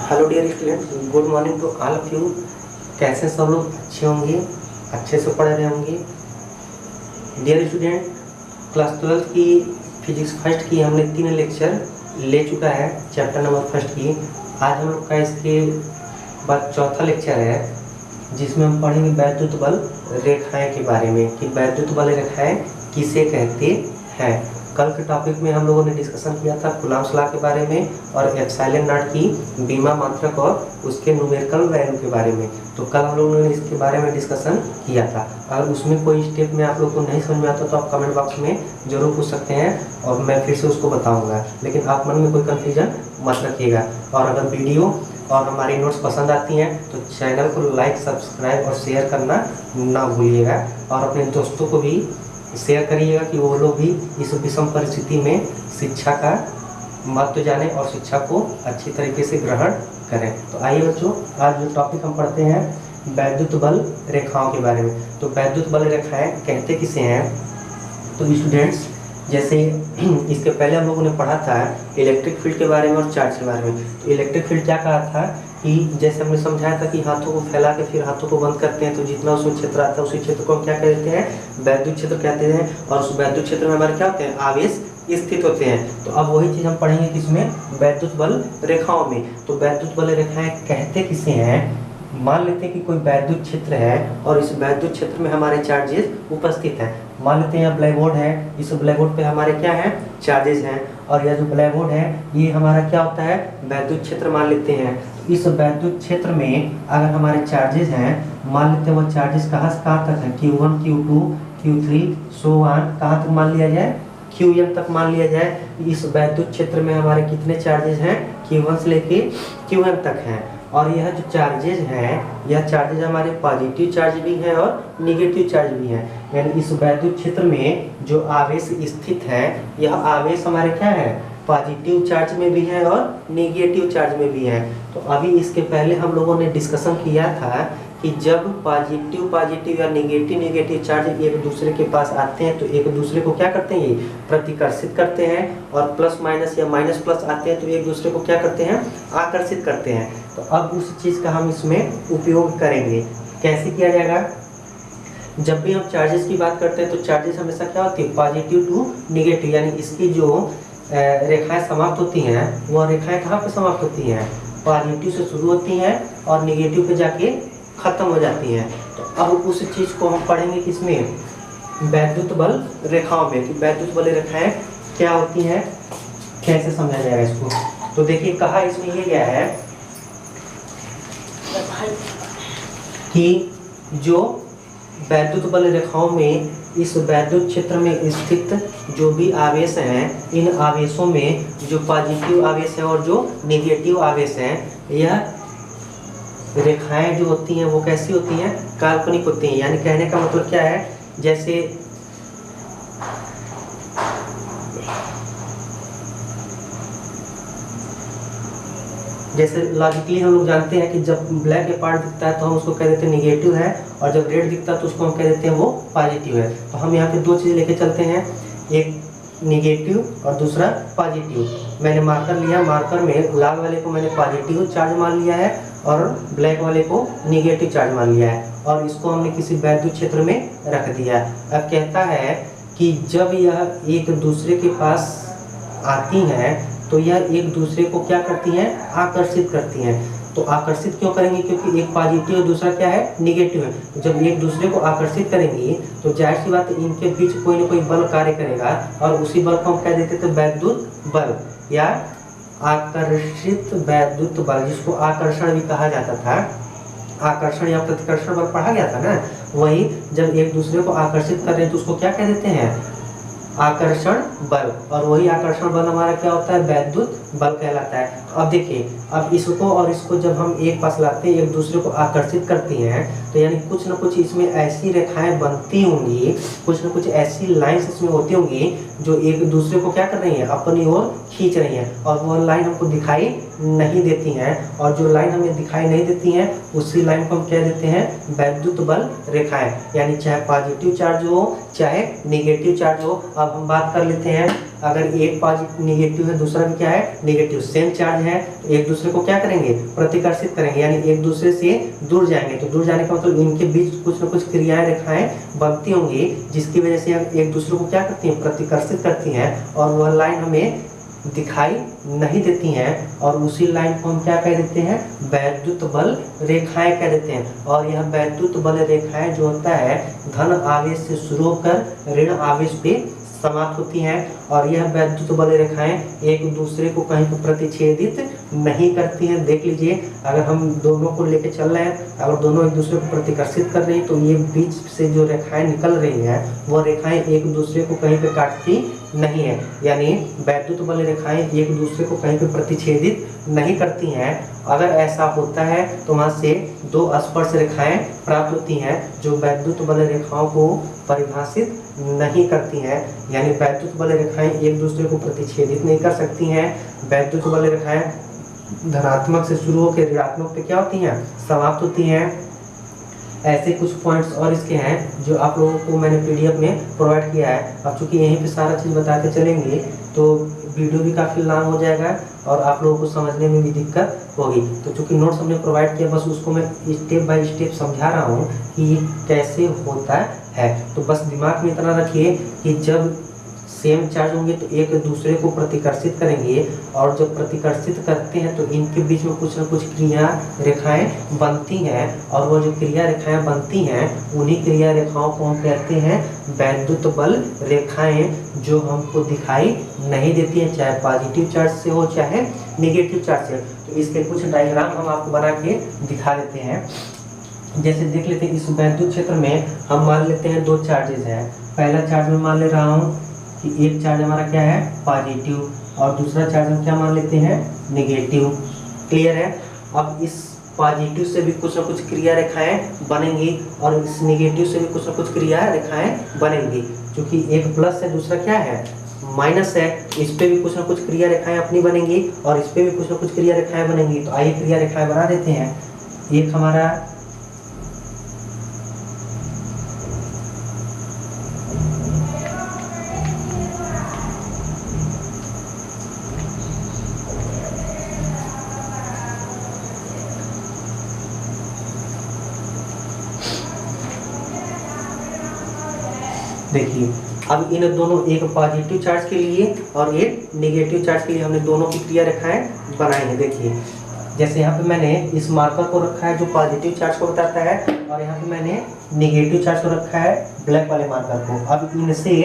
Hello dear student, good morning to all of you. कैसे सब लोग अच्छे होंगे, अच्छे से पढ़ रहे होंगे। डियर स्टूडेंट, क्लास 12 की फिजिक्स फर्स्ट की हमने 3 लेक्चर ले चुका है, चैप्टर नंबर फर्स्ट की। आज हम लोग का इसके बाद चौथा लेक्चर है, जिसमें हम पढ़ेंगे वैद्युत बल रेखाएं के बारे में कि वैद्युत बल रेखाएं किसे कहते हैं। कल के टॉपिक में हम लोगों ने डिस्कशन किया था कूलॉम्स लॉ के बारे में और एप्सिलॉन नॉट की बीमा मात्रक और उसके न्यूमेरिकल वैल्यू के बारे में। तो कल हम लोगों ने इसके बारे में डिस्कशन किया था। अगर उसमें कोई स्टेप में आप लोग को नहीं समझ में आता तो आप कमेंट बॉक्स में जरूर पूछ सकते हैं और मैं फिर से उसको बताऊंगा, लेकिन आप मन में कोई कन्फ्यूजन मत रखिएगा। और अगर वीडियो और हमारी नोट्स पसंद आती हैं तो चैनल को लाइक, सब्सक्राइब और शेयर करना ना भूलिएगा और अपने दोस्तों को भी शेयर करिएगा कि वो लोग भी इस विषम परिस्थिति में शिक्षा का महत्व जाने और शिक्षा को अच्छी तरीके से ग्रहण करें। तो आइए बच्चों, आज जो टॉपिक हम पढ़ते हैं वैद्युत बल रेखाओं के बारे में। तो वैद्युत बल रेखाएं कहते किसे हैं? तो स्टूडेंट्स, जैसे इसके पहले हम लोगों ने पढ़ा था इलेक्ट्रिक फील्ड के बारे में और चार्ज के बारे में। तो इलेक्ट्रिक फील्ड क्या कहा था कि जैसे हमने समझाया था कि हाथों को फैला के फिर हाथों को बंद करते हैं तो जितना उसमें क्षेत्र आता है उसी क्षेत्र को हम क्या कहते हैं? वैद्युत क्षेत्र कहते हैं। और उस वैद्युत क्षेत्र में हमारे क्या होते हैं? आवेश स्थित होते हैं। तो अब वही चीज़ हम पढ़ेंगे किसमें? वैद्युत बल रेखाओं में। तो वैद्युत बल रेखाएं कहते किसे हैं? मान लेते हैं कि कोई वैद्युत क्षेत्र है और इस वैद्युत क्षेत्र में हमारे चार्जेस उपस्थित हैं। मान लेते हैं यहाँ ब्लैक बोर्ड है, इस ब्लैक बोर्ड पे हमारे क्या है? चार्जेस हैं। और यह जो ब्लैक बोर्ड है ये हमारा क्या होता है? वैद्युत क्षेत्र मान लेते हैं। इस वैद्युत क्षेत्र में अगर हमारे चार्जेस हैं, मान लेते हैं वो चार्जेस कहाँ से कहाँ तक है? Q1, Q2, Q3 so on, कहाँ तक मान लिया जाए? Qn तक मान लिया जाए। इस वैद्युत क्षेत्र में हमारे कितने चार्जेस हैं? Q1 से लेके Qn तक हैं। और यह जो चार्जेज हैं, यह चार्जेज हमारे पॉजिटिव चार्ज भी हैं और निगेटिव चार्ज भी हैं। यानी इस वैद्युत क्षेत्र में जो आवेश स्थित है, यह आवेश हमारे क्या है? पॉजिटिव चार्ज में भी है और निगेटिव चार्ज में भी है। तो अभी इसके पहले हम लोगों ने डिस्कशन किया था कि जब पॉजिटिव या निगेटिव चार्ज एक दूसरे के पास आते हैं तो एक दूसरे को क्या करते हैं? ये प्रतिकर्षित करते हैं। और प्लस माइनस या माइनस प्लस आते हैं तो एक दूसरे को क्या करते हैं? आकर्षित करते हैं। तो अब उस चीज़ का हम इसमें उपयोग करेंगे। कैसे किया जाएगा? जब भी हम चार्जेस की बात करते हैं तो चार्जेस हमेशा क्या होती है? पॉजिटिव टू निगेटिव, यानी इसकी जो रेखाएं समाप्त होती हैं वह रेखाएं कहाँ पे समाप्त होती हैं? पॉजिटिव से शुरू होती हैं और निगेटिव पे जाके खत्म हो जाती हैं। तो अब उस चीज़ को हम पढ़ेंगे किसमें? वैद्युत बल रेखाओं में। कि वैद्युत बल रेखाएं क्या होती हैं, कैसे समझा जाएगा इसको? तो देखिए कहा इसमें ये गया है कि जो वैद्युत बल रेखाओं में इस वैद्युत क्षेत्र में स्थित जो भी आवेश हैं, इन आवेशों में जो पॉजिटिव आवेश है और जो निगेटिव आवेश हैं, यह रेखाएं जो होती हैं वो कैसी होती हैं? काल्पनिक होती हैं। यानी कहने का मतलब क्या है? जैसे लॉजिकली हम लोग जानते हैं कि जब ब्लैक ए पार्ट दिखता है तो हम उसको कह देते हैं निगेटिव है, और जब रेड दिखता है तो उसको हम कह देते हैं वो पॉजिटिव है। तो हम यहाँ पे दो चीज़ लेके चलते हैं, एक निगेटिव और दूसरा पॉजिटिव। मैंने मार्कर लिया, मार्कर में लाल वाले को मैंने पॉजिटिव चार्ज मान लिया है और ब्लैक वाले को निगेटिव चार्ज मान लिया है और इसको हमने किसी वैद्युत क्षेत्र में रख दिया। अब कहता है कि जब यह एक दूसरे के पास आती हैं तो यह एक दूसरे को क्या करती हैं? आकर्षित करती हैं। तो आकर्षित क्यों करेंगी? क्योंकि एक पॉजिटिव और दूसरा क्या है? निगेटिव है। तो जब एक दूसरे को आकर्षित करेंगी तो जाहिर सी बात है इनके बीच कोई ना कोई बल कार्य करेगा और उसी बल को हम कह देते थे वैद्युत बल या आकर्षित वैद्युत बल, जिसको आकर्षण भी कहा जाता था। आकर्षण या प्रतिकर्षण बल पढ़ा गया था ना। वही जब एक दूसरे को आकर्षित कर रहे हैं तो उसको क्या कह देते हैं? आकर्षण बल। और वही आकर्षण बल हमारा क्या होता है? वैद्युत बल कहलाता है। अब देखिए, अब इसको और इसको जब हम एक पास लाते हैं, एक दूसरे को आकर्षित करती हैं, तो यानी कुछ ना कुछ इसमें ऐसी रेखाएं बनती होंगी, कुछ ना कुछ ऐसी लाइंस इसमें होती होंगी जो एक दूसरे को क्या कर रही हैं? अपनी ओर खींच रही हैं। और वो लाइन हमको दिखाई नहीं देती हैं, और जो लाइन हमें दिखाई नहीं देती हैं उसी लाइन को हम कह देते हैं वैद्युत बल रेखाएं। यानी चाहे पॉजिटिव चार्ज हो चाहे निगेटिव चार्ज हो। अब हम बात कर लेते हैं अगर एक नेगेटिव है दूसरा भी क्या है नेगेटिव, सेम चार्ज है तो एक दूसरे को क्या करेंगे प्रतिकर्षित करेंगे, यानी एक दूसरे से दूर जाएंगे। तो दूर जाने का मतलब इनके बीच कुछ न कुछ क्रियाएं रेखाएं बनती होंगी जिसकी वजह से एक दूसरे को क्या करती हैं प्रतिकर्षित करती हैं और वह लाइन हमें दिखाई नहीं देती हैं और उसी लाइन को हम क्या कह देते हैं वैद्युत बल रेखाएं कह देते हैं। और यह वैद्युत बल रेखाएं जो होता है धन आवेश से शुरू होकर ऋण आवेश पे समाप्त होती हैं और यह वैद्युत बल रेखाएं एक दूसरे को कहीं पर प्रतिच्छेदित नहीं करती हैं। देख लीजिए अगर हम दोनों को लेके चल रहे हैं, अगर दोनों एक दूसरे को प्रतिकर्षित कर रही हैं तो ये बीच से जो रेखाएं निकल रही हैं वो रेखाएं एक दूसरे को कहीं पे काटती नहीं है, यानी वैद्युत बल रेखाएं एक दूसरे को कहीं पे प्रतिच्छेदित नहीं करती हैं। अगर ऐसा होता है तो वहाँ से दो स्पर्श रेखाएं प्राप्त होती हैं जो वैद्युत बल रेखाओं को परिभाषित नहीं करती हैं, यानी वैद्युत बल रेखाएं एक दूसरे को प्रतिच्छेदित नहीं कर सकती हैं। वैद्युत बल रेखाएं धनात्मक से शुरू होकर ऋणात्मक पे क्या होती हैं समाप्त होती हैं। ऐसे कुछ पॉइंट्स और इसके हैं जो आप लोगों को मैंने पीडीएफ में प्रोवाइड किया है। अब चूंकि यहीं पे सारा चीज़ बताते चलेंगे तो वीडियो भी काफ़ी लॉन्ग हो जाएगा और आप लोगों को समझने में भी दिक्कत होगी। तो चूंकि नोट्स हमने प्रोवाइड किया बस उसको मैं स्टेप बाय स्टेप समझा रहा हूँ कि ये कैसे होता है। तो बस दिमाग में इतना रखिए कि जब सेम चार्ज होंगे तो एक दूसरे को प्रतिकर्षित करेंगे और जब प्रतिकर्षित करते हैं तो इनके बीच में कुछ न कुछ क्रिया रेखाएं बनती हैं और वो जो क्रिया रेखाएं बनती हैं उन्हीं क्रिया रेखाओं को हम कहते हैं वैद्युत बल रेखाएं, जो हमको दिखाई नहीं देती हैं चाहे पॉजिटिव चार्ज से हो चाहे नेगेटिव चार्ज से। तो इसके कुछ डायग्राम हम आपको बना के दिखा देते हैं। जैसे देख लेते हैं इस वैद्युत क्षेत्र में हम मान लेते हैं दो चार्जेस हैं। पहला चार्ज में मान ले रहा हूँ कि एक चार्ज हमारा क्या है पॉजिटिव और दूसरा चार्ज हम क्या मान लेते हैं नेगेटिव। क्लियर है। अब इस पॉजिटिव से भी कुछ ना कुछ क्रिया रेखाएं बनेंगी और इस नेगेटिव से भी कुछ ना कुछ क्रिया रेखाएं बनेंगी। क्योंकि एक प्लस है दूसरा क्या है माइनस है, इस पे भी कुछ ना कुछ क्रिया रेखाएं अपनी बनेंगी और इस पे भी कुछ ना कुछ क्रिया रेखाएं बनेंगी। तो आइए क्रिया रेखाएं बना देते हैं। एक हमारा देखिए अब इन दोनों एक पॉजिटिव चार्ज के लिए और एक नेगेटिव चार्ज के लिए हमने दोनों की क्रिया रेखाएं बनाई हैं। देखिए जैसे यहाँ पे मैंने इस मार्कर को रखा है जो पॉजिटिव चार्ज को बताता है और यहाँ पे मैंने नेगेटिव चार्ज को रखा है ब्लैक वाले मार्कर को। अब इनसे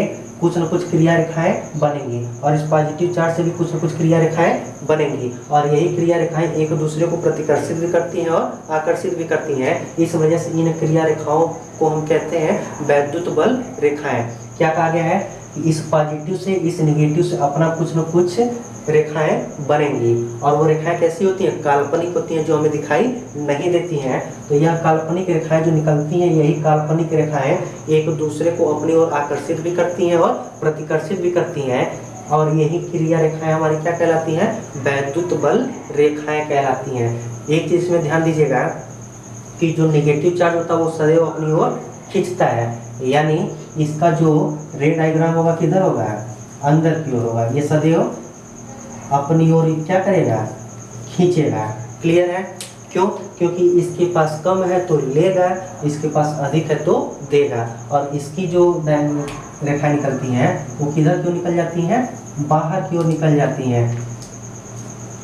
कुछ न कुछ क्रिया रेखाएं बनेंगी और इस पॉजिटिव चार्ज से भी कुछ न कुछ क्रिया रेखाएं बनेंगी और यही क्रिया रेखाएं एक दूसरे को प्रतिकर्षित भी करती हैं और आकर्षित भी करती हैं। इस वजह से इन क्रिया रेखाओं को हम कहते हैं वैद्युत बल रेखाएं। क्या कहा गया है कि इस पॉजिटिव से इस नेगेटिव से अपना कुछ न कुछ रेखाएं बनेंगी और वो रेखाएं कैसी होती हैं काल्पनिक होती हैं जो हमें दिखाई नहीं देती हैं। तो यह काल्पनिक रेखाएं जो निकलती हैं यही काल्पनिक रेखाएं एक दूसरे को अपनी ओर आकर्षित भी करती हैं और प्रतिकर्षित भी करती हैं और यही क्रिया रेखाएं हमारी क्या कहलाती हैं वैद्युत बल रेखाएं कहलाती हैं। एक चीज में ध्यान दीजिएगा कि जो नेगेटिव चार्ज होता है वो सदैव अपनी ओर खींचता है, यानी इसका जो रे डायग्राम होगा किधर होगा अंदर की ओर होगा, ये सदैव अपनी ओर क्या करेगा खींचेगा। क्लियर है। क्यों? क्योंकि इसके पास कम है तो लेगा, इसके पास अधिक है तो देगा और इसकी जो रेखा निकलती हैं वो किधर क्यों निकल जाती हैं बाहर की ओर निकल जाती हैं।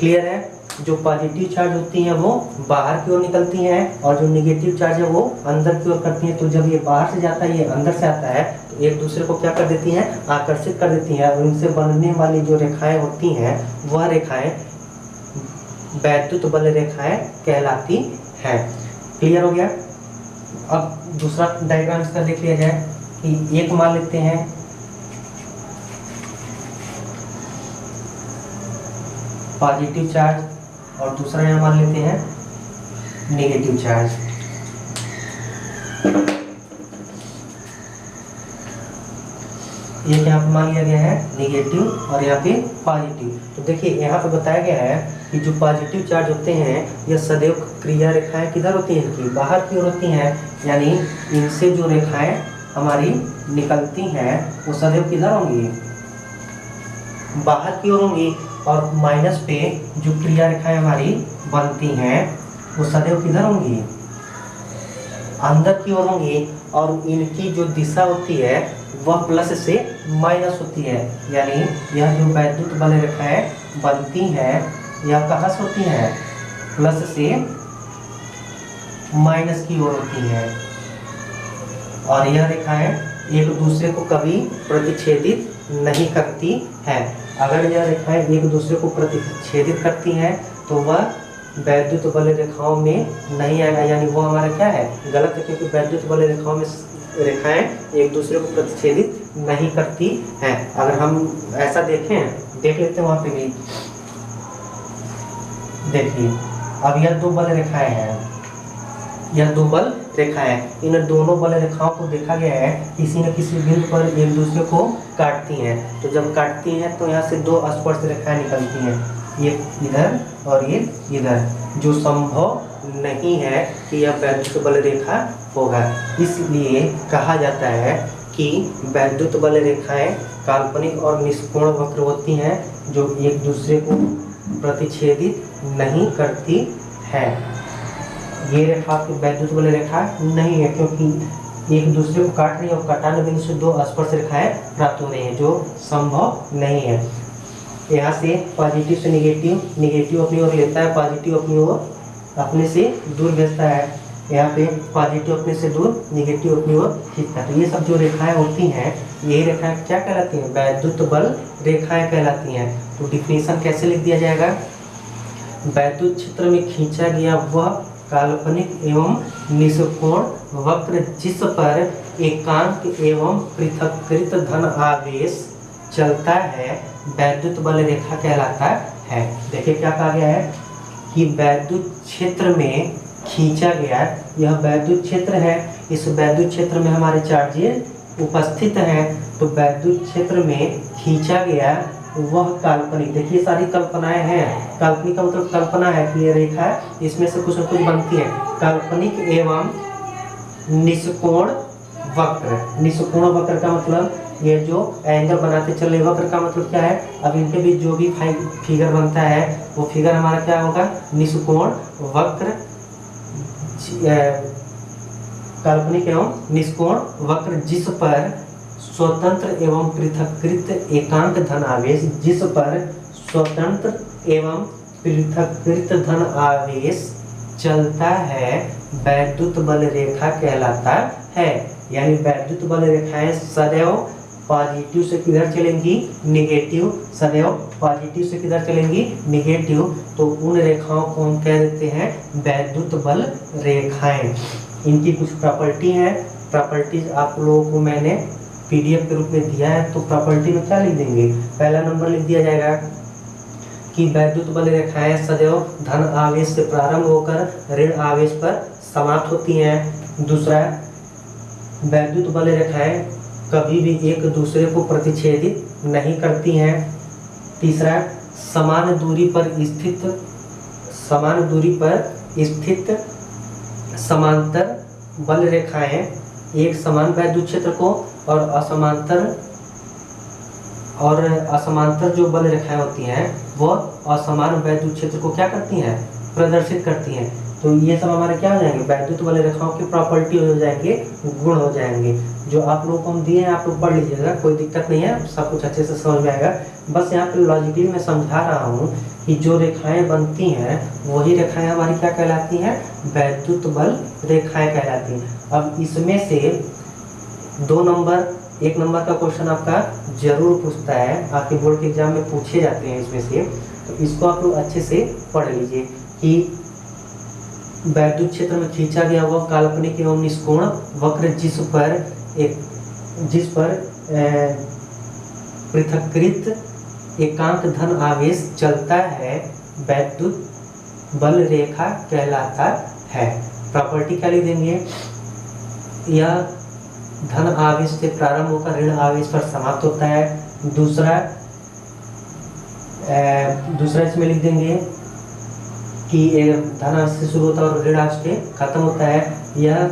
क्लियर है। जो पॉजिटिव चार्ज होती हैं वो बाहर की ओर निकलती हैं और जो नेगेटिव चार्ज है वो अंदर की ओर करती हैं। तो जब ये बाहर से जाता है ये अंदर से आता है तो एक दूसरे को क्या कर देती हैं आकर्षित कर देती हैं और इनसे बनने वाली जो रेखाएं होती हैं वह रेखाएं वैद्युत बल रेखाएं कहलाती हैं। क्लियर हो गया। अब दूसरा डायग्राम इसका देख लिया जाए कि एक मान लेते हैं पॉजिटिव चार्ज और दूसरा यहाँ मान लेते हैं नेगेटिव चार्ज। एक यहाँ पे मान लिया गया है नेगेटिव और यहाँ पे पॉजिटिव। तो देखिए यहाँ पे बताया गया है कि जो पॉजिटिव चार्ज होते हैं यह सदैव क्रिया रेखाएं किधर होती हैं इनकी बाहर की ओर होती हैं, यानी इनसे जो रेखाएं हमारी निकलती हैं वो सदैव किधर होंगी बाहर की ओर होंगी और माइनस पे जो क्रिया रेखाएं हमारी बनती हैं वो सदैव किधर होंगी, अंदर की ओर होंगी, और इनकी जो दिशा होती है वह प्लस से माइनस होती है। यानी यह जो वैद्युत बल रेखाएं बनती हैं यह कहाँ से होती हैं, प्लस से माइनस की ओर होती हैं, और यह रेखाएं एक दूसरे को कभी प्रतिच्छेदित नहीं करती हैं। अगर यह रेखाएं एक दूसरे को प्रतिच्छेदित करती हैं तो वह वैद्युत बल रेखाओं में नहीं आएगा, यानी वो हमारा क्या है, गलत है, क्योंकि वैद्युत बल रेखाओं में रेखाएं एक दूसरे को प्रतिच्छेदित नहीं करती हैं। अगर हम ऐसा देख लेते हैं वहां पे भी देखिए, अब यह दो बल रेखाएं हैं, यह दो बल रेखाएं, इन दोनों बल रेखाओं को देखा गया है किसी न किसी बिंदु पर एक दूसरे को काटती हैं। तो जब काटती हैं तो यहाँ से दो स्पर्श रेखाएं निकलती हैं, ये इधर और ये इधर, जो संभव नहीं है कि यह वैद्युत बल रेखा होगा। इसलिए कहा जाता है कि वैद्युत बल रेखाएं काल्पनिक और निष्कोण वक्र होती हैं जो एक दूसरे को प्रतिच्छेदित नहीं करती है। ये रेखा वैद्युत बल रेखा नहीं है, क्योंकि एक दूसरे को काट रही है और काटाने बिंदु से दो स्पर्श रेखाएं प्राप्त हो रही हैं, जो संभव नहीं है। यहाँ से पॉजिटिव से निगेटिव, निगेटिव अपनी ओर लेता है, पॉजिटिव अपनी ओर अपने से दूर भेजता है। यहाँ पे पॉजिटिव अपने से दूर, निगेटिव अपनी ओर खींचता है। तो ये सब जो रेखाएं होती हैं, ये रेखाएं क्या कहलाती हैं, वैद्युत बल रेखाएं कहलाती हैं। तो डिफिनेशन कैसे लिख दिया जाएगा, वैद्युत क्षेत्र में खींचा गया वह काल्पनिक एवं निष्कोण वक्र जिस पर एकांक एवं पृथक्कृत धन आवेश चलता है वैद्युत बल रेखा कहलाता है। देखिए क्या कहा गया है कि वैद्युत क्षेत्र में खींचा गया, यह वैद्युत क्षेत्र है, इस वैद्युत क्षेत्र में हमारे चार्जेस उपस्थित हैं। तो वैद्युत क्षेत्र में खींचा गया वह काल्पनिक, देखिए सारी कल्पनाएं हैं, काल्पनिक का मतलब कल्पना है कि ये रेखा इसमें से कुछ न कुछ बनती है, काल्पनिक एवं निष्कोण वक्र। निष्कोण वक्र का मतलब ये जो एंगल बनाते चले, वक्र का मतलब क्या है, अब इनके बीच जो भी फिगर बनता है वो फिगर हमारा क्या होगा, निष्कोण वक्र, काल्पनिक एवं निष्कोण वक्र जिस पर स्वतंत्र एवं पृथक्कृत एकांक धन आवेश, जिस पर स्वतंत्र एवं पृथक्कृत धन आवेश चलता है वैद्युत बल रेखा कहलाता है। यानी वैद्युत बल रेखाएं सदैव पॉजिटिव से किधर चलेंगी, निगेटिव, सदैव पॉजिटिव से किधर चलेंगी, निगेटिव। तो उन रेखाओं को हम कह देते हैं वैद्युत बल रेखाएं। इनकी कुछ प्रॉपर्टी हैं, प्रॉपर्टीज आप लोगों को मैंने पीडीएफ के रूप में दिया है। तो प्रॉपर्टी में क्या लिख देंगे, पहला नंबर लिख दिया जाएगा कि वैद्युत बल रेखाएं सदैव धन आवेश से प्रारंभ होकर ऋण आवेश पर समाप्त होती हैं। दूसरा, वैद्युत बल रेखाएं कभी भी एक दूसरे को प्रतिच्छेदित नहीं करती हैं। तीसरा, समान दूरी पर स्थित समांतर बल रेखाएं एक समान वैद्युत क्षेत्र को और असमांतर जो बल रेखाएं होती हैं वो असमान वैद्युत क्षेत्र को क्या करती हैं, प्रदर्शित करती हैं। तो ये सब हमारे क्या हो जाएंगे, वैद्युत बल रेखाओं की प्रॉपर्टी हो जाएंगे, गुण हो जाएंगे। जो आप लोगों को हम दिए हैं आप लोग पढ़ लीजिएगा, कोई दिक्कत नहीं है, सब कुछ अच्छे से समझ में आएगा। बस यहाँ पे लॉजिकली मैं समझा रहा हूँ कि जो रेखाएं बनती हैं वही रेखाएं हमारी क्या कहलाती हैं, वैद्युत बल रेखाएं कहलाती हैं। अब इसमें से 2 नंबर, 1 नंबर का क्वेश्चन आपका जरूर पूछता है, आपके बोर्ड के एग्जाम में पूछे जाते हैं इसमें से। तो इसको आप लोग अच्छे से पढ़ लीजिए कि वैद्युत क्षेत्र में खींचा गया वह काल्पनिक एवं निष्कोण वक्र जिस पर पृथक्कृत एकांक धन आवेश चलता है वैद्युत बल रेखा कहलाता है। प्रॉपर्टी क्या लिख देंगे, यह धन आवेश से प्रारंभ होकर ऋण आवेश पर समाप्त होता है। दूसरा इसमें लिख देंगे कि धन आवेश से शुरू होता है और ऋण आवेश पे खत्म होता है। यह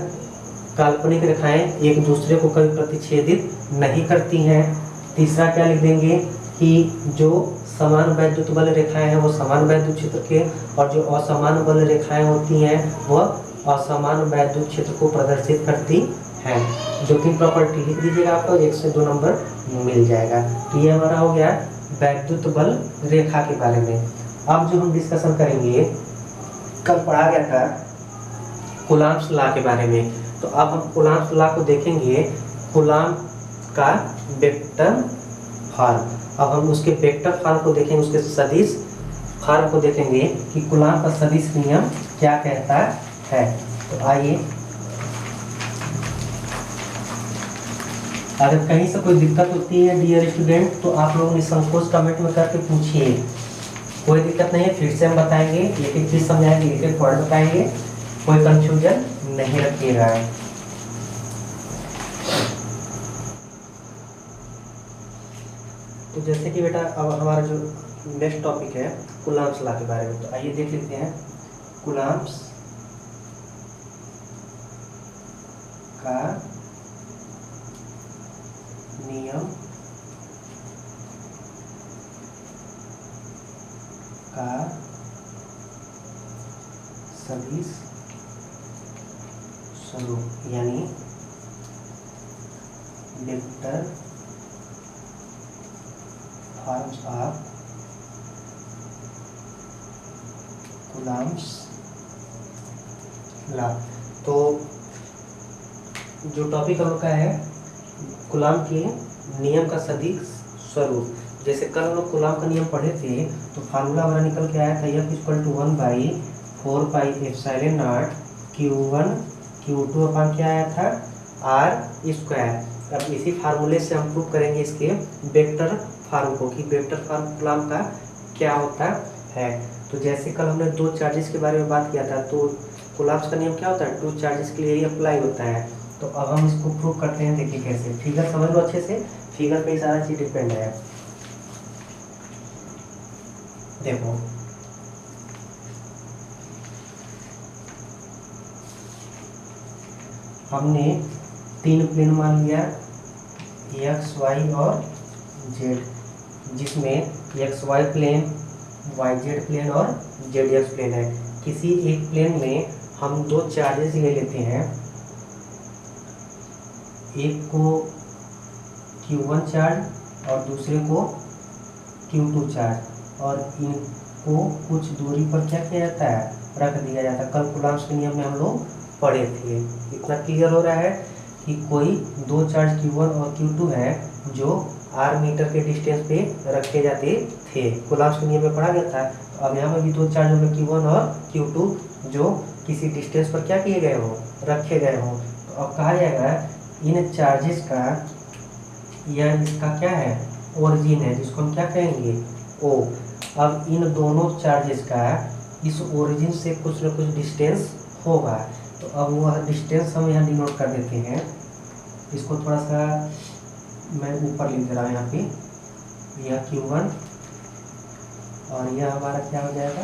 काल्पनिक रेखाएं एक दूसरे को कभी प्रतिच्छेदित नहीं करती हैं। तीसरा क्या लिख देंगे कि जो समान वैद्युत बल रेखाएं हैं वो समान वैद्युत क्षेत्र के, और जो असमान बल रेखाएं होती हैं वह असमान वैद्युत क्षेत्र को प्रदर्शित करती हैं। जो 3 प्रॉपर्टी लिख दीजिएगा, आपको 1 से 2 नंबर मिल जाएगा। तो ये हमारा हो गया वैद्युत बल रेखा के बारे में। अब जो हम डिस्कशन करेंगे, कल पढ़ा गया था कूलॉम्स लॉ के बारे में, तो अब हम कूलॉम्स लॉ को देखेंगे, कूलॉम का वेक्टर फॉर्म। अब हम उसके वेक्टर फॉर्म को देखेंगे, उसके सदिश फॉर्म को देखेंगे कि कूलॉम का सदिश नियम क्या कहता है। तो आइए, अगर कहीं से कोई दिक्कत होती है डियर स्टूडेंट, तो आप लोग निसंकोच कमेंट में करके पूछिए, कोई दिक्कत नहीं है। फिर से हम बताएंगे, एक एक चीज समझाएंगे, एक एक पॉइंट बताएंगे, कोई कंफ्यूजन नहीं रखिएगा। तो जैसे कि बेटा अब हमारा जो नेक्स्ट टॉपिक है कूलॉम्स लॉ के बारे में, तो आइए देख लेते हैं कूलॉम्स का नियम का सदिश स्वरूप, यानी vector forms of Coulomb's law. तो जो टॉपिक हम लोग का है कूलॉम के नियम का सदिश स्वरूप। जैसे कल हम लोग कूलॉम का नियम पढ़े थे, तो फार्मूला हमारा निकल के आया था F=1/4πε0 Q1 Q2 अपन क्या आया था R²। अब इसी फार्मूले से हम प्रूव करेंगे इसके वेक्टर फॉर्म को, कि वेक्टर फॉर्म कूलॉम का क्या होता है। तो जैसे कल हमने 2 चार्जेस के बारे में बात किया था, तो कूलॉम्स का नियम क्या होता है, 2 चार्जेस के लिए ही अप्लाई होता है। तो अब हम इसको प्रूव करते हैं, देखिए कैसे। फिगर समझ लो अच्छे से, फिगर पे सारा चीज डिपेंड है। देखो, हमने 3 प्लेन मान लिया, एक्स वाई और जेड, जिसमें X Y plane, Y Z plane और जेड एक्स प्लेन है। किसी एक प्लेन में हम 2 चार्जेस ले लेते हैं, एक को Q1 चार्ज और दूसरे को Q2 चार्ज, और इनको कुछ दूरी पर क्या किया जाता है, रख दिया जाता है। कल कूलॉम्स के नियम में हम लोग पढ़े थे। इतना क्लियर हो रहा है कि कोई 2 चार्ज Q1 और Q2 है जो R मीटर के डिस्टेंस पे रखे जाते थे, कूलॉम्स के नियम में पढ़ा गया था। तो अब यहाँ पर भी 2 चार्ज होंगे Q1 और Q2 जो किसी डिस्टेंस पर क्या किए गए हो, रखे गए हो। तो अब कहा जाएगा इन चार्जेस का, या इसका क्या है, ओरिजिन है, जिसको हम क्या कहेंगे, O। अब इन दोनों चार्जेस का इस ओरिजिन से कुछ न कुछ डिस्टेंस होगा। तो अब वह डिस्टेंस हम यहाँ डिनोट कर देते हैं। इसको थोड़ा सा मैं ऊपर लिख दे रहा हूँ यहाँ पे, यह Q1 और यह हमारा क्या हो जाएगा,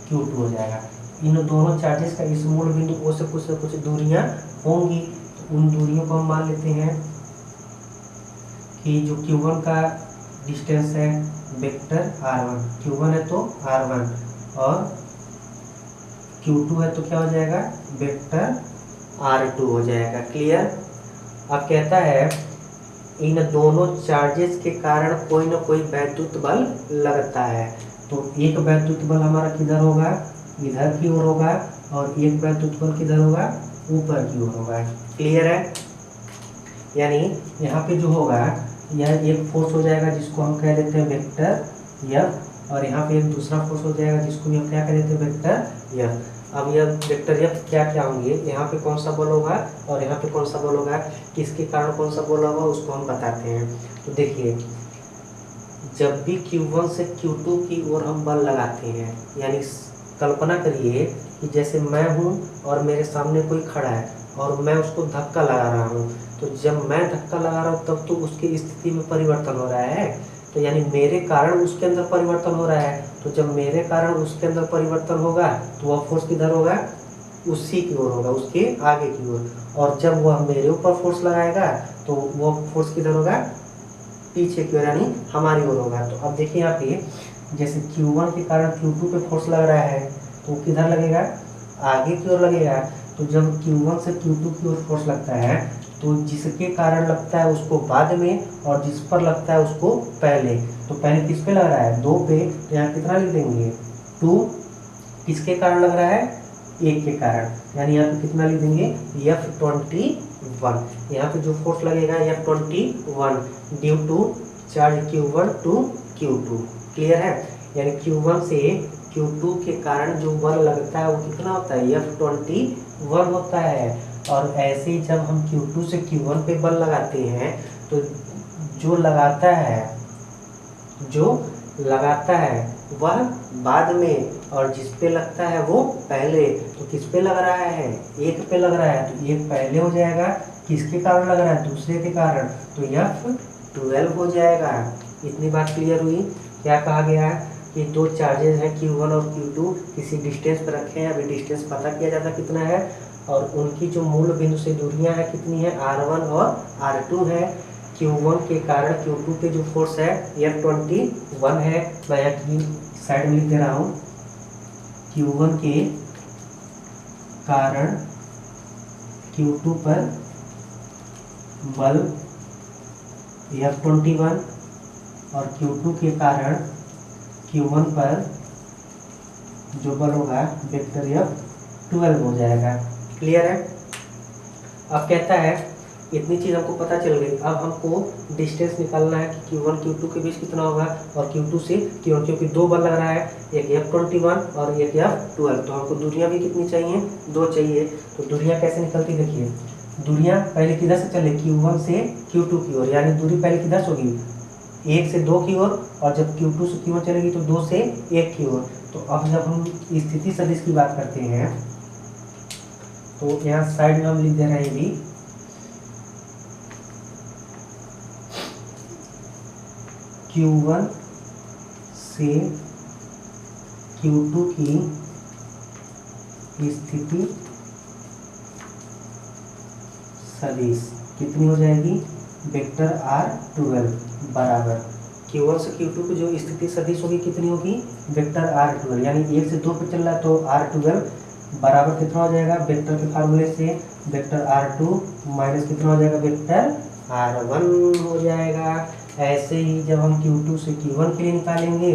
Q2 हो जाएगा। इन दोनों चार्जेस का इस मूल बिंदु O से कुछ न कुछ दूरियां होंगी। तो उन दूरियों को हम मान लेते हैं कि जो Q1 का डिस्टेंस है वेक्टर R1, Q1 है तो R1, और Q2 है तो क्या हो जाएगा, वेक्टर R2 हो जाएगा। क्लियर। अब कहता है इन दोनों चार्जेस के कारण कोई ना कोई वैद्युत बल लगता है। तो एक वैद्युत बल हमारा किधर होगा, इधर की ओर होगा, और एक वैद्युत बल किधर होगा, ऊपर की ओर होगा। क्लियर है। यानी यहाँ पे जो होगा यह एक फोर्स हो जाएगा जिसको हम कह देते हैं वेक्टर F, और यहाँ पे एक दूसरा फोर्स हो जाएगा जिसको हम क्या कह देते हैं, वेक्टर F। अब यह वेक्टर F क्या क्या होंगे, यहाँ पे कौन सा बल होगा और यहाँ पे कौन सा बल होगा, किसके कारण कौन सा बल होगा, उसको हम बताते हैं। तो देखिए, जब भी Q1 से Q2 की ओर हम बल लगाते हैं, यानी कल्पना करिए कि जैसे मैं हूँ और मेरे सामने कोई खड़ा है और मैं उसको धक्का लगा रहा हूँ, तो जब मैं धक्का लगा रहा हूँ तब तो उसकी स्थिति में परिवर्तन हो रहा है। तो यानी मेरे कारण उसके अंदर परिवर्तन हो रहा है। तो जब मेरे कारण उसके अंदर परिवर्तन होगा तो वह फोर्स किधर होगा, उसी की ओर होगा, उसके आगे की ओर। और जब वह मेरे ऊपर फोर्स लगाएगा तो वह फोर्स किधर होगा, पीछे की ओर यानी हमारी ओर होगा। तो अब देखिए यहाँ पे जैसे Q1 के कारण Q2 पे फोर्स लग रहा है तो किधर लगेगा, आगे की ओर लगेगा। तो जब Q1 से Q2 की ओर फोर्स लगता है तो जिसके कारण लगता है उसको बाद में और जिस पर लगता है उसको पहले। तो पहले किस पे लग रहा है, 2 पे, तो यहाँ कितना लिख देंगे 2। किसके कारण लग रहा है, 1 के कारण, यानी यहाँ पे कितना लिख देंगे F21। यहाँ पे जो फोर्स लगेगा F21 due to charge Q1 to Q2। Clear है, यानी Q1 से Q2 के कारण जो बल लगता है वो कितना होता है F21 होता है। और ऐसे ही जब हम Q2 से Q1 पे बल लगाते हैं तो जो लगाता है वह बाद में और जिस पे लगता है वो पहले। तो किस पे लग रहा है, 1 पे लग रहा है, तो 1 पहले हो जाएगा। किसके कारण लग रहा है, दूसरे के कारण, तो F12 हो जाएगा। इतनी बात क्लियर हुई। क्या कहा गया है कि 2 चार्जेस हैं Q1 और Q2 किसी डिस्टेंस पर रखे हैं। अभी डिस्टेंस पता किया जाता कितना है और उनकी जो मूल बिंदु से दूरियां हैं कितनी है, R1 और R2 है। Q1 के कारण Q2 पे जो फोर्स है F21 है। मैं यहाँ की साइड में लिख दे रहा हूँ, Q1 के कारण Q2 पर बल F21 और Q2 के कारण Q1 पर जो बल होगा वेक्टर F12 हो जाएगा। क्लियर है। अब कहता है इतनी चीज़ हमको पता चल गई, अब हमको डिस्टेंस निकालना है कि Q1 Q2 के बीच कितना होगा और Q2 से Q1, क्योंकि 2 बल लग रहा है, एक F21 और एक F12। तो हमको दूरियां भी कितनी चाहिए, 2 चाहिए। तो दूरियां कैसे निकलती, देखिए दूरियां पहले किधर से चले, Q1 से Q2 की ओर, यानी दूरी पहले किधर से होगी 1 से 2 की ओर, और जब Q2 से Q1 चलेगी तो 2 से 1 की ओर। तो अब जब हम स्थिति सदिश की बात करते हैं तो यहाँ साइड में हम लिख दे रहे हैं भी Q1 से Q2 की स्थिति सदिश कितनी हो जाएगी, वेक्टर R12 बराबर Q1 से Q2 की जो स्थिति सदिश होगी कितनी होगी, वेक्टर R12, यानी 1 से 2 पे चल रहा है तो R12 बराबर कितना हो जाएगा, वेक्टर के फार्मूले से वेक्टर R2 माइनस कितना हो जाएगा, वेक्टर R1 हो जाएगा। ऐसे ही जब हम Q2 से Q1 के लिए निकालेंगे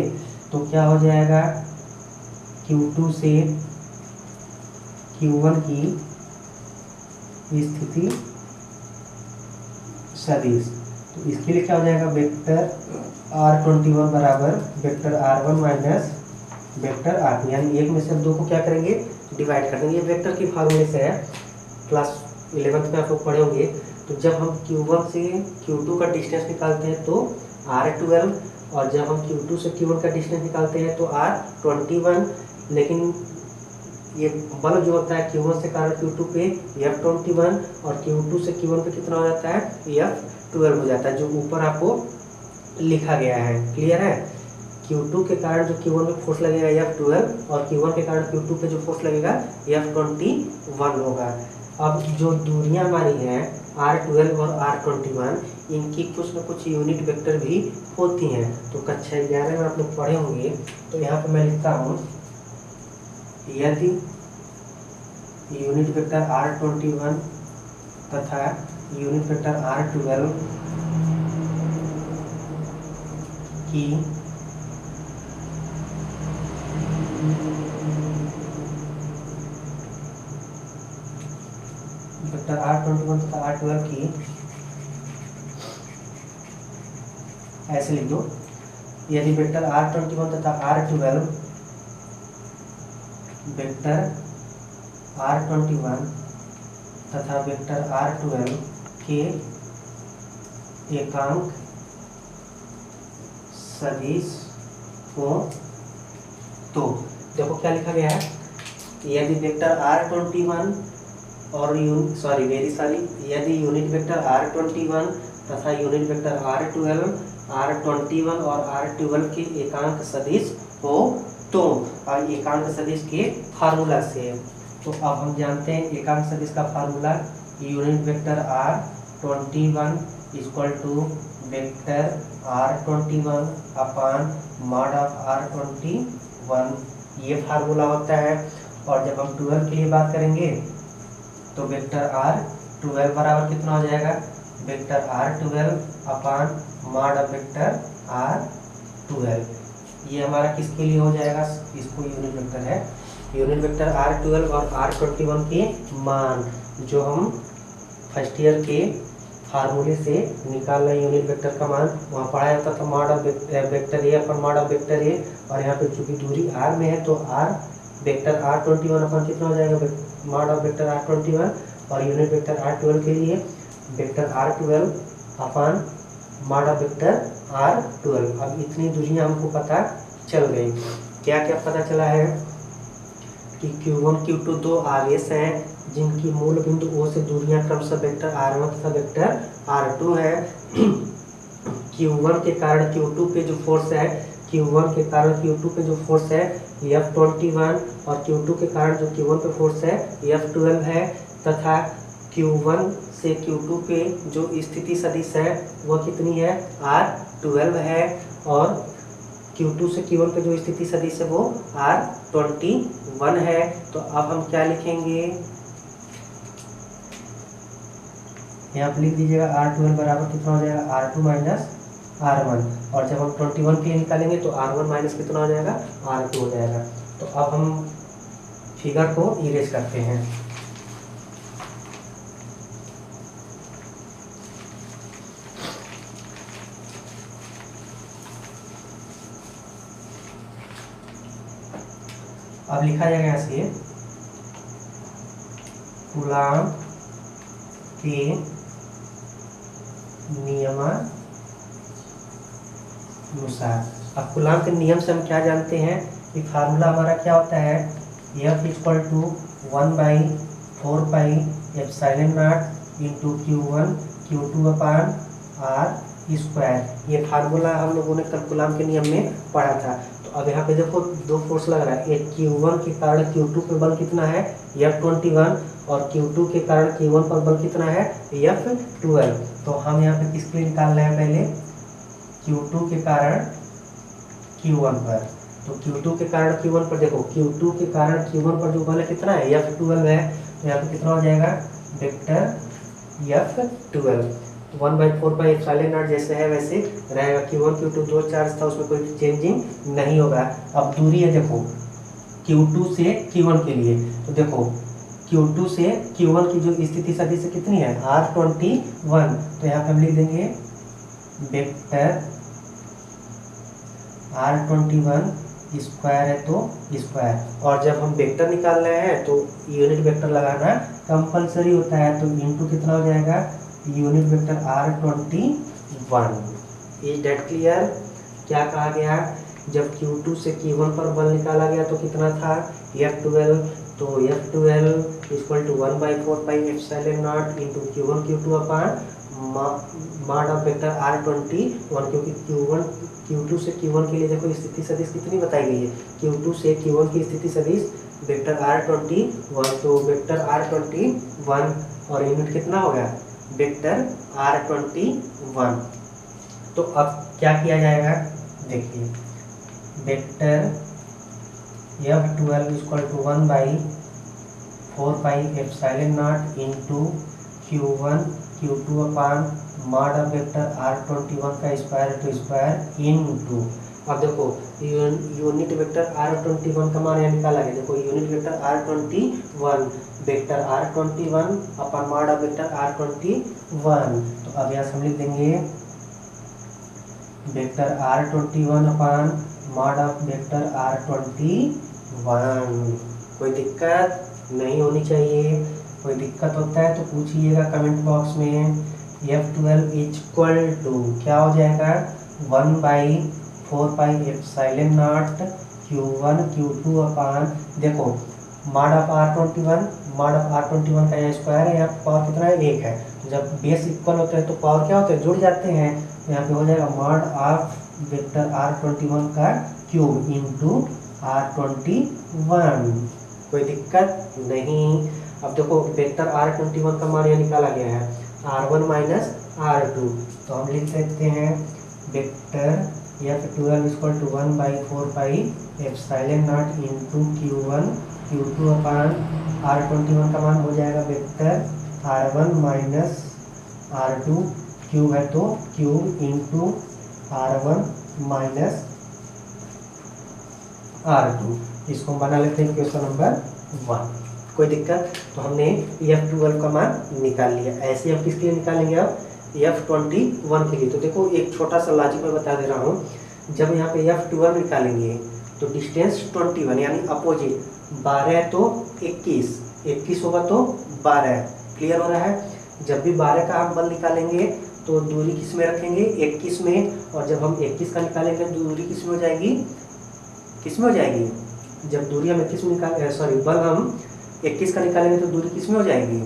तो क्या हो जाएगा, Q2 से Q1 की स्थिति सदिश, तो इसके लिए क्या हो जाएगा, वेक्टर R21 बराबर vector R1 minus vector R2, यानी एक में से हम 2 को क्या करेंगे, डिवाइड कर देंगे। ये वेक्टर की फार्मूले से है, क्लास 11th में आप लोग पढ़े होंगे। तो जब हम Q1 से Q2 का डिस्टेंस निकालते हैं तो R12, और जब हम Q2 से Q1 का डिस्टेंस निकालते हैं तो R21। लेकिन ये बल जो होता है Q1 से कारण Q2 पे F21 और Q2 से Q1 पे कितना हो जाता है, F12 हो जाता है, जो ऊपर आपको लिखा गया है। क्लियर है। Q2 के कारण जो Q1 पे फोर्स लगेगा F12 और Q1 के कारण Q2 पे जो फोर्स लगेगा F21 होगा। अब जो दूरियां हमारी हैं R12 और R21, इनकी कुछ न कुछ यूनिट वेक्टर भी होती हैं। तो कक्षा 11 में आप लोग पढ़े होंगे। तो यहाँ पे मैं लिखता हूँ, यदि यूनिट वेक्टर R21 तथा यूनिट वेक्टर R12 की वेक्टर R21 तथा R12 की, ऐसे लिख दो, यदि वेक्टर R21 तथा R12 वेक्टर R21 तथा वेक्टर R12 के एकांक सदिश हो तो देखो क्या लिखा गया है, यदि वेक्टर R21 और यदि यूनिट वेक्टर R21 तथा यूनिट वेक्टर R12 और R12 के एकांक सदिश हो तो, और एकांक सदिश के फार्मूला से। तो अब हम जानते हैं एकांक सदिश का formula, unit vector R 21 equal to vector R21 upon mod of R21, ये फार्मूला होता है। और जब हम 12 के लिए बात करेंगे तो वेक्टर R12 बराबर कितना हो जाएगा, vector R12 upon mod of vector R12, ये हमारा किसके लिए हो जाएगा, इसको यूनिट वेक्टर है। यूनिट वेक्टर R12 और R21 के मान जो हम फर्स्ट ईयर के फार्मूले से निकाल रहे हैं, यूनिट वेक्टर का मान वहाँ पढ़ा जाता था mod of vector A upon mod of vector A, और यहाँ पे चूंकि दूरी R में है तो R वेक्टर R21 अपन कितना हो जाएगा, मॉड ऑफ वेक्टर R21, और यूनिट वेक्टर R12 के लिए vector R12 upon mod of vector R12। अब इतनी दूरियां हमको पता चल गई। क्या क्या पता चला है कि Q1 Q2 दो आवेश हैं जिनकी मूल बिंदु O से दूरियां क्रमशः वेक्टर R1 तथा वेक्टर R2 है। Q1 के कारण Q2 पे जो फोर्स है, Q1 के कारण Q2 पे जो फोर्स है F21, और Q2 के कारण जो Q1 पे फोर्स है F12 है, तथा Q1 से Q2 पे जो स्थिति सदिश है वह कितनी है, R12 है, और Q2 से Q1 पे जो स्थिति सदिश है वो R21 है। तो अब हम क्या लिखेंगे, यहाँ पर लिख दीजिएगा R12 बराबर कितना हो जाएगा, R2 माइनस R1, और जब हम 21 के लिए निकालेंगे तो R1 माइनस कितना हो जाएगा, R2 हो जाएगा। तो अब हम फिगर को इरेज करते हैं। अब लिखा जाएगा ऐसे, कूलाम के नियमानुसार। अब कूलाम के नियम से हम क्या जानते हैं कि फार्मूला हमारा क्या होता है, F equal to 1/4πε0 into Q1 Q2 upon R²। ये फार्मूला हम लोगों ने कल कूलाम के नियम में पढ़ा था। तो अब यहाँ पे देखो दो फोर्स लग रहा है, एक Q1 के कारण Q2 पे बल कितना है F21, और Q2 के कारण Q1 पर बल कितना है F12। तो हम यहाँ पे किसके लिए निकाल रहे हैं, पहले Q2 के कारण Q1 पर। तो Q2 के कारण Q1 पर देखो, Q2 के कारण Q1 पर जो बल है कितना है F12 है, तो यहाँ पे कितना हो जाएगा वेक्टर F12। 1/4πε0 जैसे है वैसे रहेगा। Q1 Q2 दो चार्ज था, उसमें कोई चेंजिंग नहीं होगा। अब दूरी है देखो Q2 से Q1 के लिए, तो देखो Q2 से Q1 की जो स्थिति सदिश से कितनी है R21, तो यहाँ पे हम लिख देंगे वेक्टर R21 स्क्वायर है तो स्क्वायर, और जब हम वेक्टर निकाल रहे हैं तो यूनिट वेक्टर लगाना कंपलसरी होता है। तो इंटू कितना हो जाएगा, unit vector R21। Is that clear. क्या कहा गया, जब Q2 से Q1 पर बल निकाला गया तो कितना था F12, तो F12 equal to 1/4πε0 into Q1 Q2 upon mod of vector R21, क्योंकि Q2 से Q1 के लिए देखो स्थिति सदिश कितनी बताई गई है, Q2 से Q1 की स्थिति सदिश वेक्टर R21, तो वेक्टर R21 और यूनिट कितना हो गया वेक्टर R21। तो अब क्या किया जाएगा, देखिए vector F12 equal to 1/4πε0 into Q1 Q2 upon mod of vector R21 का स्क्वायर टू स्क्वायर इंटू, अब देखो यूनिट वेक्टर R21 का मान यहाँ निकाला गया। देखो unit vector R21 vector R21 upon mod of vector R21, तो अब यहाँ हम लिख देंगे vector R21 upon mod of vector R21। कोई दिक्कत नहीं होनी चाहिए, कोई दिक्कत होता है तो पूछिएगा कमेंट बॉक्स में। F12 इक्वल टू क्या हो जाएगा 1/4πε0 Q1 Q2 अपान, देखो मॉड ऑफ R21 का यहाँ स्क्वायर है, यहाँ पावर कितना है 1 है, जब बेस इक्वल होते हैं तो पावर क्या होते हैं जुड़ जाते हैं, तो यहाँ पे हो जाएगा मॉड ऑफ वेक्टर R21 का क्यूब इंटू R21। कोई दिक्कत नहीं। अब देखो वेक्टर R21 का मान यहाँ निकाला गया है, R1 माइनस R2। तो हम लिख सकते हैं vector F12 equal to 1/4 pi epsilon naught into Q1 Q2 upon R21 का मान हो जाएगा vector R1 minus R2, cube है तो cube into R1 minus R2। इसको बना लेते हैं क्वेश्चन नंबर 1। कोई दिक्कत? तो हमने F12 का मान निकाल लिया। ऐसे हम किसके लिए निकालेंगे अब? F21 के लिए। तो देखो एक छोटा सा लॉजिक मैं बता दे रहा हूँ। जब यहाँ पे F12 निकालेंगे तो डिस्टेंस 21 यानी अपोजिट, 12 है तो 21, 21 होगा तो 12। क्लियर हो रहा है? जब भी 12 का हम बल निकालेंगे तो दूरी किस में रखेंगे? 21 में। और जब हम 21 का निकालेंगे तो दूरी किस में हो जाएगी? किस में हो जाएगी? जब दूरी हम 21 में बल हम 21 का निकालेंगे तो दूरी किस में हो जाएगी?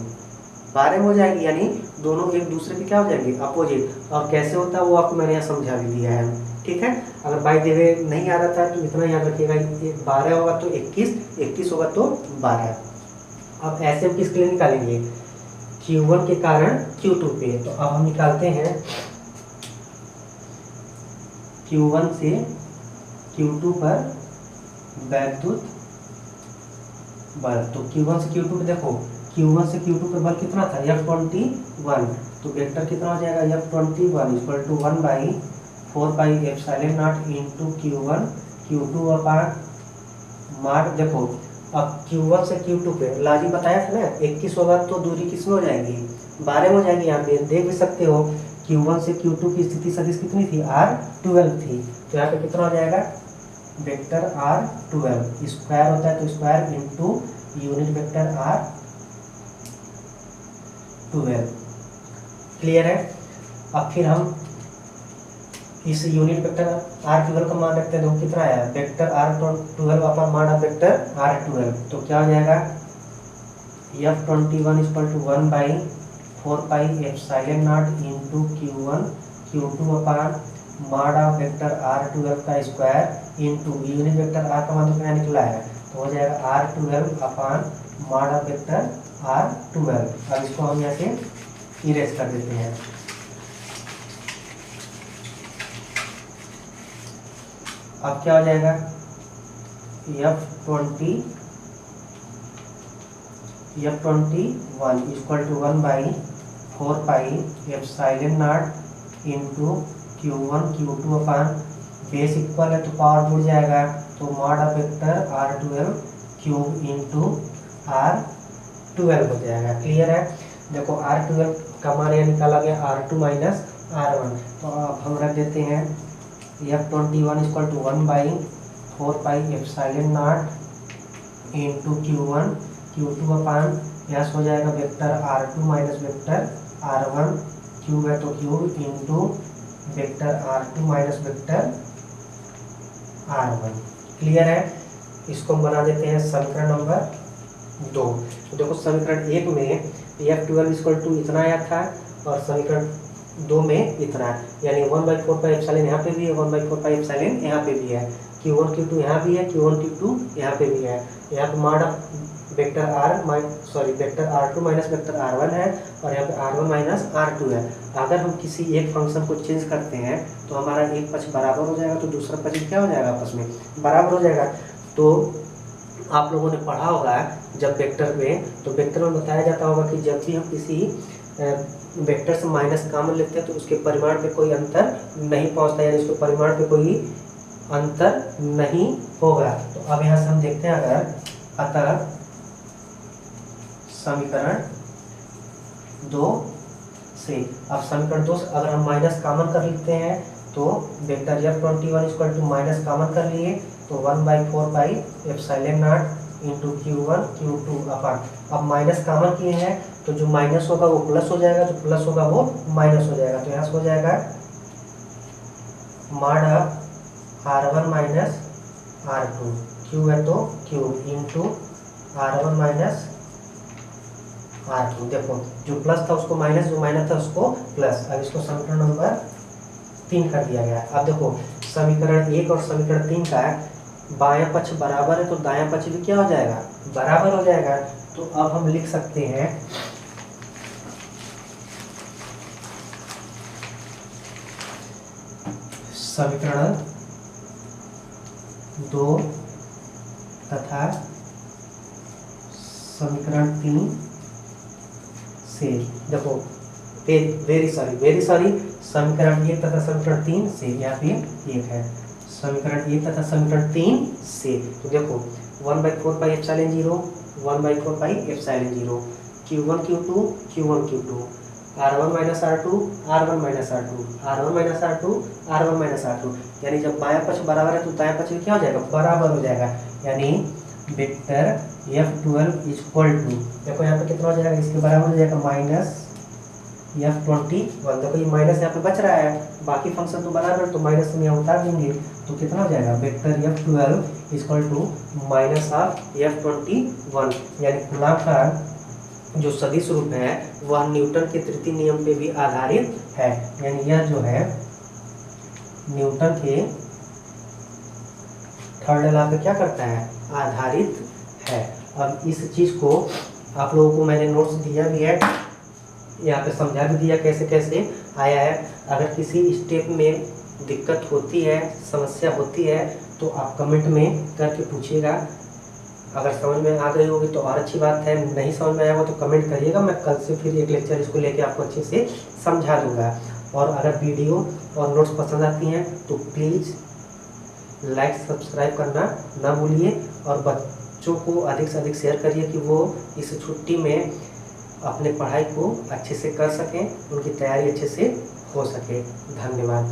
12 में हो जाएगी। यानी दोनों एक दूसरे के क्या हो जाएंगे? अपोजिट। और कैसे होता है वो आपको मैंने यहाँ समझा भी दिया है। ठीक है? अगर बाय द वे नहीं आ रहा था तो इतना याद रखिएगा, 12 होगा तो 21, 21 होगा तो 12। अब ऐसे हम किसके लिए निकालेंगे? Q1 के कारण Q2 पे। तो अब हम निकालते हैं Q1 से Q2 पर वैद्युत बल। तो Q1 से Q2 पे देखो, Q1 से Q2 पे बल कितना था? F21। तो वेक्टर कितना हो जाएगा? F21 equal to 1/4 pi epsilon naught into Q1 Q2 upon मार। देखो अब Q1 से Q2 पे लाजी बताया था ना, 21 होगा तो दूरी किस में हो जाएगी? 12 में हो जाएगी। यहाँ पे देख भी सकते हो Q1 से Q2 की स्थिति सदिश कितनी थी? R12 थी। तो यहाँ पे कितना हो जाएगा? वेक्टर R12 स्क्वायर होता है तो square into unit vector R12। Clear है? अब फिर हम इस यूनिट वेक्टर R12 का मान रखते हैं तो कितना आया? वेक्टर R12 अपॉन मान ऑफ वेक्टर R12। तो क्या हो जाएगा? F21 equal to 1/4 pi epsilon naught into Q1 Q2 upon mod of vector R12 का square into unit vector R का मान तो क्या निकला है? तो हो जाएगा R12 upon mod of vector R12। अब इसको हम यहाँ से इरेज कर देते हैं। अब क्या हो जाएगा? F21 equal to 1/4 pi epsilon naught into Q1 Q2 upon base equal है तो पावर जुड़ जाएगा। तो mod of vector R12 cube into R12 हो जाएगा। क्लियर है? देखो R12 का मान यह निकाला गया R2 माइनस R1। तो अब हम रख देते हैं F21 equal to 1/4 pi epsilon naught into Q1 Q2 upon यहाँ हो जाएगा vector R2 minus vector R1, cube है तो cube into vector R2 minus vector R1। Clear है? इसको हम बना देते हैं समीकरण नंबर 2। तो देखो समीकरण 1 में F12 इक्वल टू इतना आया था और समीकरण 2 में इतना है। यानी 1/4 पाई एप्सिलॉन यहाँ पे भी है, 1/4 पाई एप्सिलॉन यहाँ पे भी है, Q1 Q2 यहाँ भी है, Q1 Q2 यहाँ पे भी है। यहाँ पे mod vector vector R2 minus vector R1 है और यहाँ पे R1 माइनस R2 है। अगर हम किसी एक फंक्शन को चेंज करते हैं तो हमारा एक पक्ष बराबर हो जाएगा तो दूसरा पक्ष क्या हो जाएगा? आपस में बराबर हो जाएगा। तो आप लोगों ने पढ़ा होगा जब वेक्टर में, तो वेक्टर में बताया जाता होगा कि जब भी हम किसी वेक्टर से माइनस कॉमन लेते हैं तो उसके परिमाण पे कोई अंतर नहीं पहुंचता, यानी उसके परिमाण पे कोई अंतर नहीं होगा। तो अब यहाँ से हम देखते हैं अगर अतः समीकरण 2 से, अब समीकरण 2 से अगर हम माइनस कॉमन कर लेते हैं तो vector F21 equal to minus common कर लिए तो 1/4 pi epsilon naught into Q1 Q2 upon. अब माइनस कॉमन किए हैं तो जो माइनस होगा वो प्लस हो जाएगा, जो प्लस होगा वो माइनस हो जाएगा। तो यहाँ से हो जाएगा mod R1 minus R2, Q है तो cube into R1 minus R2। देखो जो प्लस था उसको माइनस, जो माइनस था उसको प्लस। अब इसको समीकरण नंबर 3 कर दिया गया। अब देखो समीकरण 1 और समीकरण 3 का बायां पक्ष बराबर है तो दायां पक्ष भी क्या हो जाएगा? बराबर हो जाएगा। तो अब हम लिख सकते हैं समीकरण 2 तथा समीकरण 3 से, देखो वेरी सॉरी, समीकरण 1 तथा समीकरण 3 से, यहाँ पे 1 है, समीकरण 1 तथा समीकरण 3 से। तो देखो 1/4 pi epsilon 0, 1/4 pi epsilon 0, Q1 Q2 Q1 Q2, R1 minus R2 R1 minus R2 R1 minus R2 R1 minus R2, यानी जब बायां पक्ष बराबर है तो दायां पक्ष क्या हो जाएगा, बराबर हो जाएगा, यानी वेक्टर F12 इक्वल टू, देखो यहाँ पे कितना हो जाएगा, इसके बराबर हो जाएगा माइनस F21। देखो ये माइनस यहाँ पे बच रहा है, बाकी फंक्शन तो बराबर, तो माइनस में यहाँ उतार देंगे तो कितना हो जाएगा, vector F12 equal to minus of F21, यानी कूलॉम का जो सदिश रूप है वह न्यूटन के तृतीय नियम पे भी आधारित है, यानी यह जो है न्यूटन के थर्ड लॉ पे क्या करता है, आधारित है। अब इस चीज़ को आप लोगों को मैंने नोट्स दिया भी है, यहाँ पे समझा भी दिया कैसे कैसे आया है। अगर किसी स्टेप में दिक्कत होती है, समस्या होती है, तो आप कमेंट में करके पूछिएगा। अगर समझ में आ गई होगी तो और अच्छी बात है, नहीं समझ में आया होगा तो कमेंट करिएगा, मैं कल से फिर एक लेक्चर इसको लेके आपको अच्छे से समझा दूंगा। और अगर वीडियो और नोट्स पसंद आती हैं तो प्लीज़ लाइक सब्सक्राइब करना ना भूलिए, और बच्चों को अधिक से अधिक शेयर करिए कि वो इस छुट्टी में अपने पढ़ाई को अच्छे से कर सकें, उनकी तैयारी अच्छे से हो सके। धन्यवाद।